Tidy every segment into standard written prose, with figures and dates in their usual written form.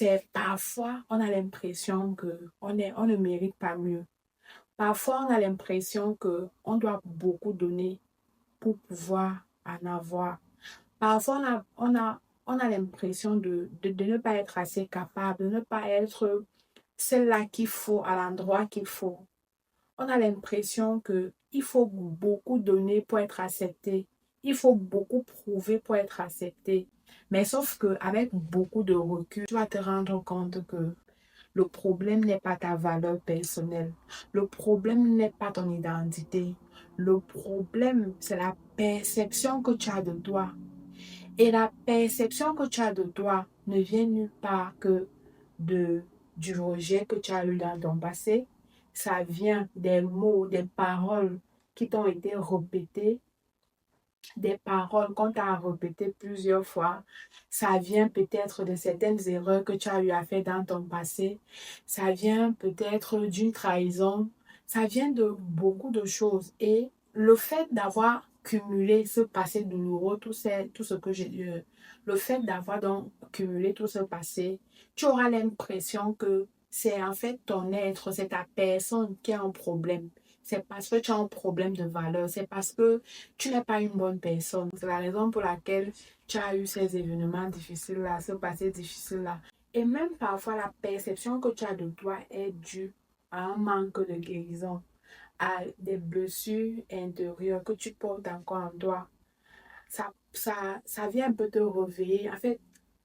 c'est parfois, on a l'impression on ne mérite pas mieux. Parfois, on a l'impression qu'on doit beaucoup donner pour pouvoir en avoir. Parfois, on a l'impression de ne pas être assez capable, de ne pas être celle-là qu'il faut à l'endroit qu'il faut. On a l'impression qu'il faut beaucoup donner pour être accepté. Il faut beaucoup prouver pour être accepté. Mais sauf qu'avec beaucoup de recul, tu vas te rendre compte que le problème n'est pas ta valeur personnelle. Le problème n'est pas ton identité. Le problème, c'est la perception que tu as de toi. Et la perception que tu as de toi ne vient nulle part que de, du rejet que tu as eu dans ton passé. Ça vient des mots, des paroles qui t'ont été répétées, des paroles qu'on t'a répétées plusieurs fois. Ça vient peut-être de certaines erreurs que tu as eu à faire dans ton passé. Ça vient peut-être d'une trahison. Ça vient de beaucoup de choses. Et le fait d'avoir cumulé ce passé douloureux, tout ce que j'ai eu, le fait d'avoir donc cumulé tout ce passé, tu auras l'impression que c'est en fait ton être, c'est ta personne qui a un problème. C'est parce que tu as un problème de valeur. C'est parce que tu n'es pas une bonne personne. C'est la raison pour laquelle tu as eu ces événements difficiles-là, ce passé difficile-là. Et même parfois, la perception que tu as de toi est due à un manque de guérison, à des blessures intérieures que tu portes encore en toi. Ça vient un peu te réveiller. En fait,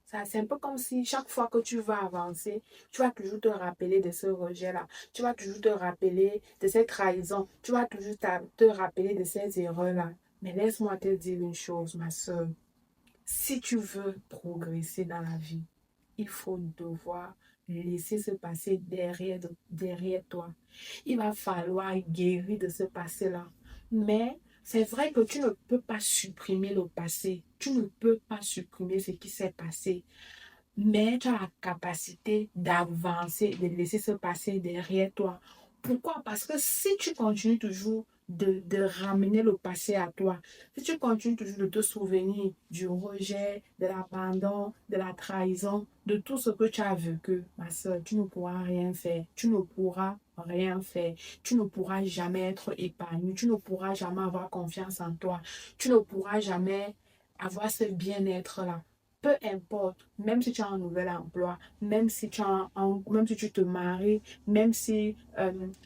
ça, c'est un peu comme si chaque fois que tu vas avancer, tu vas toujours te rappeler de ce rejet-là. Tu vas toujours te rappeler de cette trahison. Tu vas toujours te rappeler de ces erreurs-là. Mais laisse-moi te dire une chose, ma soeur. Si tu veux progresser dans la vie, il faut devoir laisser ce passé derrière toi. Il va falloir guérir de ce passé-là. Mais c'est vrai que tu ne peux pas supprimer le passé. Tu ne peux pas supprimer ce qui s'est passé. Mais tu as la capacité d'avancer, de laisser ce passé derrière toi. Pourquoi? Parce que si tu continues toujours de ramener le passé à toi, si tu continues toujours de te souvenir du rejet, de l'abandon, de la trahison, de tout ce que tu as vécu, ma soeur, tu ne pourras rien faire. Tu ne pourras rien faire. Tu ne pourras jamais être épanoui. Tu ne pourras jamais avoir confiance en toi. Tu ne pourras jamais avoir ce bien-être-là. Peu importe, même si tu as un nouvel emploi, même si tu te maries, même si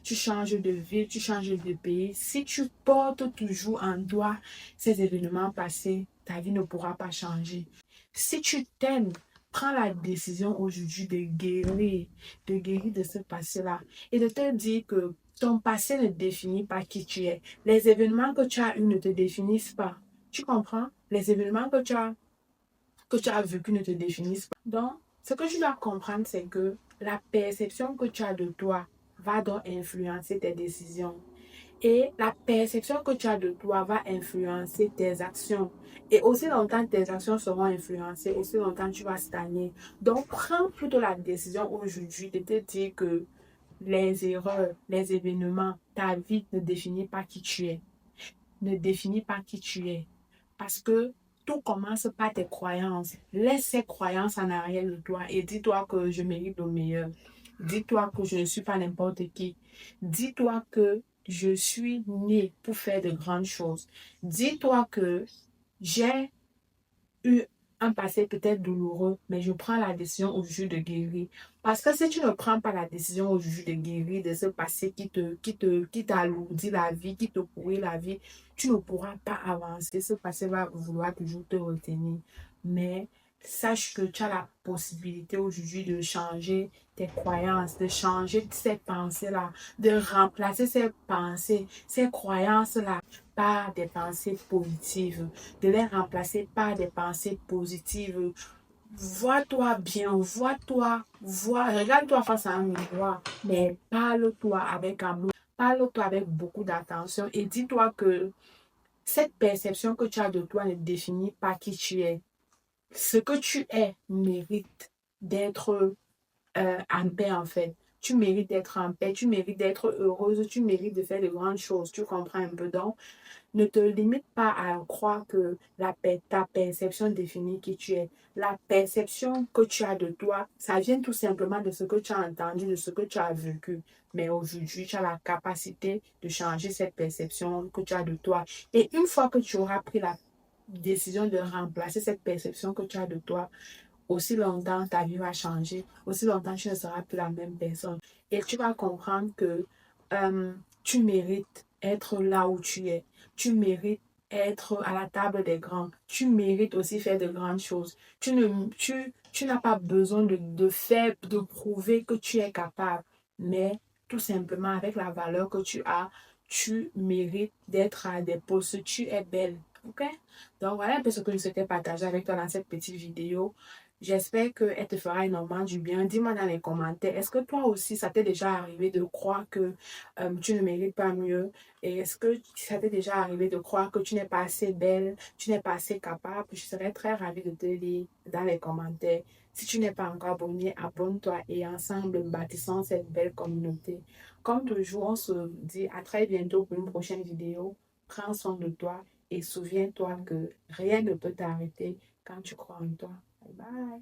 tu changes de ville, tu changes de pays, si tu portes toujours en toi ces événements passés, ta vie ne pourra pas changer. Si tu t'aimes, prends la décision aujourd'hui de guérir de ce passé-là et de te dire que ton passé ne définit pas qui tu es. Les événements que tu as eus ne te définissent pas. Tu comprends? Les événements que tu as vécu ne te définissent pas. Donc, ce que tu dois comprendre, c'est que la perception que tu as de toi va donc influencer tes décisions. Et la perception que tu as de toi va influencer tes actions. Et aussi longtemps tes actions seront influencées, aussi longtemps tu vas stagner. Donc, prends plutôt la décision aujourd'hui de te dire que les erreurs, les événements, ta vie ne définit pas qui tu es. Ne définit pas qui tu es. Parce que tout commence par tes croyances. Laisse ces croyances en arrière de toi et dis-toi que je mérite le meilleur. Dis-toi que je ne suis pas n'importe qui. Dis-toi que je suis né pour faire de grandes choses. Dis-toi que j'ai eu un passé peut-être douloureux, mais je prends la décision aujourd'hui de guérir. Parce que si tu ne prends pas la décision aujourd'hui de guérir de ce passé qui t'alourdit la vie, qui te pourrit la vie, tu ne pourras pas avancer. Ce passé va vouloir toujours te retenir. Mais sache que tu as la possibilité aujourd'hui de changer tes croyances, de changer ces pensées-là, de remplacer ces pensées, ces croyances-là par des pensées positives, de les remplacer par des pensées positives. Vois-toi bien, regarde-toi face à un miroir, mais parle-toi avec amour, parle-toi avec beaucoup d'attention et dis-toi que cette perception que tu as de toi ne définit pas qui tu es. Ce que tu es mérite d'être en paix en fait. Tu mérites d'être en paix, tu mérites d'être heureuse, tu mérites de faire de grandes choses. Tu comprends un peu? Donc, ne te limite pas à croire que ta perception définit qui tu es. La perception que tu as de toi, ça vient tout simplement de ce que tu as entendu, de ce que tu as vécu. Mais aujourd'hui, tu as la capacité de changer cette perception que tu as de toi. Et une fois que tu auras pris la décision de remplacer cette perception que tu as de toi, aussi longtemps ta vie va changer, aussi longtemps tu ne seras plus la même personne. Et tu vas comprendre que euh, tu mérites être là où tu es. Tu mérites être à la table des grands. Tu mérites aussi faire de grandes choses. Tu n'as pas besoin de faire, de prouver que tu es capable, mais tout simplement avec la valeur que tu as, tu mérites d'être à des postes. Tu es belle. OK? Donc voilà un peu ce que je souhaitais partager avec toi dans cette petite vidéo. J'espère qu'elle te fera énormément du bien. Dis-moi dans les commentaires, est-ce que toi aussi, ça t'est déjà arrivé de croire que tu ne mérites pas mieux? Et est-ce que ça t'est déjà arrivé de croire que tu n'es pas assez belle, tu n'es pas assez capable? Je serais très ravie de te lire dans les commentaires. Si tu n'es pas encore abonné, abonne-toi et ensemble, bâtissons cette belle communauté. Comme toujours, on se dit à très bientôt pour une prochaine vidéo. Prends soin de toi et souviens-toi que rien ne peut t'arrêter quand tu crois en toi. Bye bye.